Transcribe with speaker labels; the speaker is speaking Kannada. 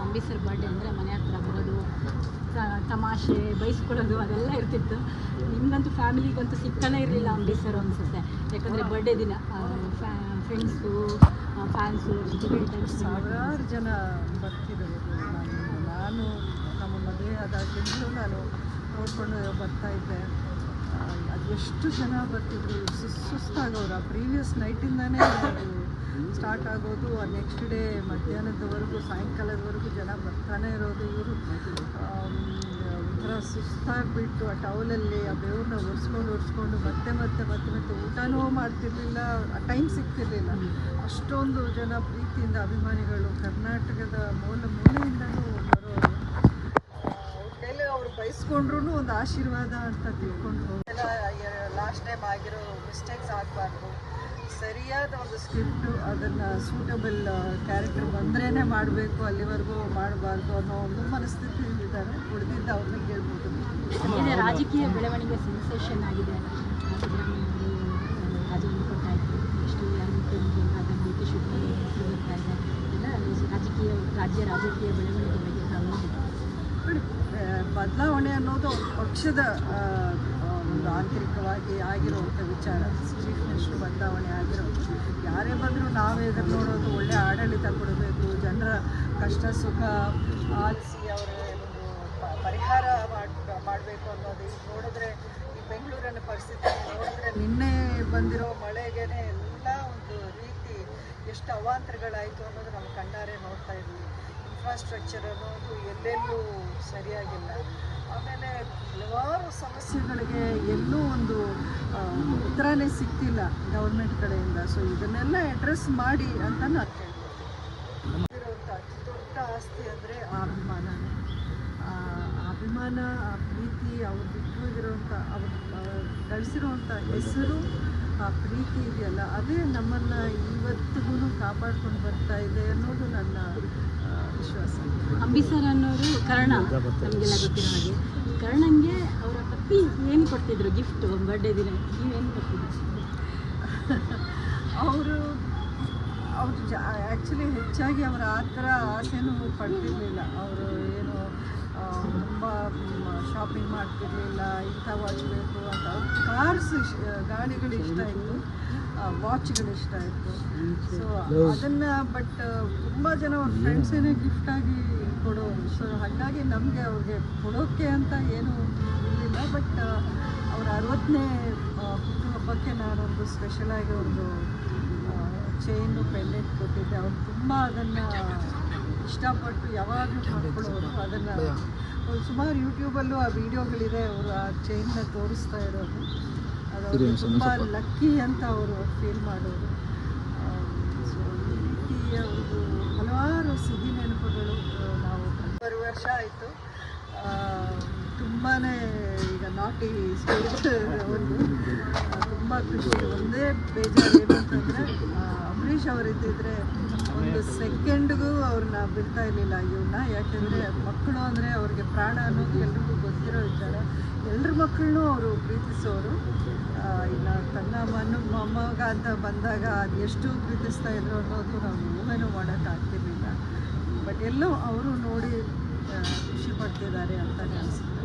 Speaker 1: ಅಂಬಿ ಸರ್ ಬರ್ಡೇ ಅಂದರೆ ಮನೆ ಹತ್ರ ಬರೋದು, ತಮಾಷೆ ಬೈಸ್ಕೊಳ್ಳೋದು ಅದೆಲ್ಲ ಇರ್ತಿತ್ತು. ನಿಮಗಂತೂ ಫ್ಯಾಮಿಲಿಗಂತೂ ಸಿಗ್ತಾನೆ ಇರಲಿಲ್ಲ ಅಂಬಿ ಸರ್ ಅನಿಸುತ್ತೆ. ಯಾಕಂದರೆ ಬರ್ಡೇ ದಿನ ಫ್ರೆಂಡ್ಸು ಫ್ಯಾನ್ಸು
Speaker 2: ಸಾವಿರಾರು ಜನ ಬರ್ತಿದ್ದರು. ನಾನು ನಮ್ಮ ಮದುವೆ ಆದಾಗಿಂದಲೂ ನಾನು ನೋಡ್ಕೊಂಡು ಬರ್ತಾಯಿದ್ದೆ. ಅದೆಷ್ಟು ಜನ ಬರ್ತಿದ್ರು, ಸುಸ್ತಾಗೋರು. ಆ ಪ್ರೀವಿಯಸ್ ನೈಟಿಂದನೇ ಸ್ಟಾರ್ಟ್ ಆಗೋದು, ನೆಕ್ಸ್ಟ್ ಡೇ ಮಧ್ಯಾಹ್ನದವರೆಗೂ ಸಾಯಂಕಾಲದವರೆಗೂ ಜನ ಬರ್ತಾನೆ ಇರೋದು. ಇವರು ಒಂಥರ ಸುಸ್ತಾಗಿಬಿಟ್ಟು ಆ ಟವಲಲ್ಲಿ ಆ ಬೆವ್ರನ್ನ ಒರೆಸ್ಕೊಂಡು ಮತ್ತೆ ಊಟನೂ ಮಾಡ್ತಿರ್ಲಿಲ್ಲ, ಟೈಮ್ ಸಿಗ್ತಿರ್ಲಿಲ್ಲ. ಅಷ್ಟೊಂದು ಜನ ಪ್ರೀತಿಯಿಂದ ಅಭಿಮಾನಿಗಳು ಕರ್ನಾಟಕದ ಮೂಲೆಯಿಂದಲೂ ಬರೋರು. ಅವ್ರ ಮೇಲೆ ಅವ್ರು ಬಯಸ್ಕೊಂಡ್ರೂ ಒಂದು ಆಶೀರ್ವಾದ ಅಂತ ತಿಳ್ಕೊಂಡು ಲಾಸ್ಟ್ ಟೈಮ್ ಆಗಿರೋ ಮಿಸ್ಟೇಕ್ಸ್ ಆಗಬಾರ್ದು, ಸರಿಯಾದ ಒಂದು ಸ್ಕ್ರಿಪ್ಟು, ಅದನ್ನು ಸೂಟಬಲ್ ಕ್ಯಾರೆಕ್ಟರ್ ಬಂದ್ರೇ ಮಾಡಬೇಕು, ಅಲ್ಲಿವರೆಗೂ ಮಾಡಬಾರ್ದು ಅನ್ನೋ ಒಂದು ಮನಸ್ಥಿತಿಯಲ್ಲಿದ್ದಾರೆ. ಉಳಿದಿದ್ದ ಅವ್ರನ್ನ ಕೇಳ್ಬೋದು.
Speaker 1: ರಾಜಕೀಯ ಬೆಳವಣಿಗೆ ಸೆನ್ಸೇಷನ್ ಆಗಿದೆ. ರಾಜೀನಾಮೆ ಕೊಟ್ಟಾಯಿತು, ಎಷ್ಟು ಡಿ ಕೆ ಶಿವಕುಮಾರ್ ಬರ್ತಾ ಇದೆ ಎಲ್ಲ ರಾಜಕೀಯ ಬೆಳವಣಿಗೆ ಬಗ್ಗೆ
Speaker 2: ನೋಡಿ, ಬದಲಾವಣೆ ಅನ್ನೋದು ಪಕ್ಷದ ಒಂದು ಆಂತರಿಕವಾಗಿ ಆಗಿರುವಂಥ ವಿಚಾರ. ಚೀಫ್ ಮಿನಿಸ್ಟ್ರು ಬದಲಾವಣೆ ಆಗಿರೋದು, ಯಾರೇ ಬಂದರೂ ನಾವು ಎದುರು ನೋಡೋದು ಒಳ್ಳೆಯ ಆಡಳಿತ ಕೊಡಬೇಕು, ಜನರ ಕಷ್ಟ ಸುಖ ಆಲಿಸಿ ಅವರ ಒಂದು ಪರಿಹಾರ ಮಾಡಬೇಕು ಅನ್ನೋದು. ಈಗ ನೋಡಿದ್ರೆ ಈ ಬೆಂಗಳೂರಿನ ಪರಿಸ್ಥಿತಿ ನೋಡಿದ್ರೆ ನಿನ್ನೆ ಬಂದಿರೋ ಮಳೆಗೇನೆ ಎಲ್ಲ ಒಂದು ರೀತಿ ಎಷ್ಟು ಅವಾಂತರಗಳಾಯಿತು ಅನ್ನೋದು ನಾವು ಕಣ್ಣಾರೆ ನೋಡ್ತಾ ಇದ್ವಿ. ಇನ್ಫ್ರಾಸ್ಟ್ರಕ್ಚರ್ ಅನ್ನೋದು ಎಲ್ಲೆಲ್ಲೂ ಸರಿಯಾಗಿಲ್ಲ. ಆಮೇಲೆ ಹಲವಾರು ಸಮಸ್ಯೆಗಳಿಗೆ ಎಲ್ಲೂ ಒಂದು ಉತ್ತರನೇ ಸಿಗ್ತಿಲ್ಲ ಗೌರ್ಮೆಂಟ್ ಕಡೆಯಿಂದ. ಸೊ ಇದನ್ನೆಲ್ಲ ಅಡ್ರೆಸ್ ಮಾಡಿ ಅಂತ ನಾನು ಕೇಳ್ಬೋದು. ಇರೋಂಥ ಅತಿ ದೊಡ್ಡ ಆಸ್ತಿ ಅಂದರೆ ಆ ಅಭಿಮಾನನೇ. ಆ ಅಭಿಮಾನ, ಆ ಪ್ರೀತಿ, ಅವ್ರು ಬಿಟ್ಟೋಗಿರೋಂಥ ಅವ್ರು ಗಳಿಸಿರೋಂಥ ಹೆಸರು, ಆ ಪ್ರೀತಿ ಇದೆಯಲ್ಲ, ಅದೇ ನಮ್ಮನ್ನು ಇವತ್ತಿಗೂ ಕಾಪಾಡ್ಕೊಂಡು ಬರ್ತಾ ಇದೆ ಅನ್ನೋದು ನನ್ನ ವಿಶ್ವಾಸ.
Speaker 1: ಅಂಬಿ ಸರ್ ಅನ್ನೋರು ಕರ್ಣ, ನಮಗೆಲ್ಲ ಗೊತ್ತಿರೋ ಹಾಗೆ. ಕರ್ಣಂಗೆ ಅವರ ಪತ್ನಿ ಏನು ಕೊಡ್ತಿದ್ರು ಗಿಫ್ಟ್ ಬರ್ಡೇ ದಿನ? ನೀವೇನು ಕೊಡ್ತಿದ್ರು?
Speaker 2: ಅವರು ಆ್ಯಕ್ಚುಲಿ ಹೆಚ್ಚಾಗಿ ಅವರ ಆ ಥರ ಆಸೆನೂ ಪಡ್ತಿರ್ಲಿಲ್ಲ. ಅವರು ಏನು ತುಂಬ ಶಾಪಿಂಗ್ ಮಾಡ್ತಿರ್ಲಿಲ್ಲ, ಇಂಥ ವಾಚ್ ಬೇಕು ಅಂತ. ಅವ್ರು ಕಾರ್ಸ್, ಗಾಡಿಗಳು ಇಷ್ಟ ಇತ್ತು, ವಾಚ್ಗಳು ಇಷ್ಟ ಇತ್ತು. ಸೊ ಅದನ್ನು ಬಟ್ ತುಂಬ ಜನ ಅವ್ರ ಫ್ರೆಂಡ್ಸೇನೆ ಗಿಫ್ಟಾಗಿ ಕೊಡೋರು. ಸೊ ಹಾಗಾಗಿ ನಮಗೆ ಅವ್ರಿಗೆ ಕೊಡೋಕ್ಕೆ ಅಂತ ಏನೂ ಇರಲಿಲ್ಲ. ಬಟ್ ಅವ್ರ 60ನೇ ಹುಟ್ಟುಹಬ್ಬಕ್ಕೆ ನಾನೊಂದು ಸ್ಪೆಷಲಾಗಿ ಒಂದು ಚೈನು ಪೆಂಡೆಂಟ್ ಕೊಟ್ಟಿದ್ದೆ. ಅವ್ರು ತುಂಬ ಅದನ್ನು ಇಷ್ಟಪಟ್ಟು ಯಾವಾಗಲೂ ಮಾಡ್ಕೊಳ್ಳೋರು. ಅದನ್ನು ಸುಮಾರು ಯೂಟ್ಯೂಬಲ್ಲೂ ಆ ವಿಡಿಯೋಗಳಿದೆ, ಅವರು ಆ ಚೈನ್ನ ತೋರಿಸ್ತಾ ಇರೋದು. ಅದು ಅವ್ರಿಗೆ ತುಂಬ ಲಕ್ಕಿ ಅಂತ ಅವರು ಫೀಲ್ ಮಾಡೋರು. ಸೊ ಈ ರೀತಿಯ ಒಂದು ಹಲವಾರು ಸಿಹಿ ನೆನಪುಗಳು ನಾವು 1 ವರ್ಷ ಆಯಿತು. ತುಂಬಾ ಈಗ ನಾಟಿ ಸ್ಟೇಜ್ ಒಂದು ತುಂಬ ಖುಷಿ. ಒಂದೇ ಬೇಜಾರು ಏನು ಅಂತಂದರೆ ಅಂಬರೀಷ್ ಅವರಿದ್ದಿದ್ರೆ ಒಂದು ಸೆಕೆಂಡ್ಗೂ ಅವ್ರನ್ನ ಬಿಡ್ತಾ ಇರಲಿಲ್ಲ ಇವನ್ನ. ಯಾಕೆಂದರೆ ಮಕ್ಕಳು ಅಂದರೆ ಅವ್ರಿಗೆ ಪ್ರಾಣ ಅನ್ನೋದು ಎಲ್ರಿಗೂ ಗೊತ್ತಿರೋ ವಿಚಾರ. ಎಲ್ಲರ ಮಕ್ಕಳನ್ನೂ ಅವರು ಪ್ರೀತಿಸೋರು. ಇನ್ನು ತನ್ನ ಮೊಮ್ಮಗ ಅಂತ ಬಂದಾಗ ಅದು ಎಷ್ಟು ಪ್ರೀತಿಸ್ತಾ ಇದ್ರು ಅನ್ನೋದು ನಾವು ಊಹೆನೂ ಮಾಡೋಕ್ಕಾಗ್ತಿರ್ಲಿಲ್ಲ. ಬಟ್ ಎಲ್ಲೋ ಅವರು ನೋಡಿ ಖುಷಿ ಪಡ್ತಿದ್ದಾರೆ ಅಂತಲೇ ಅನಿಸುತ್ತೆ.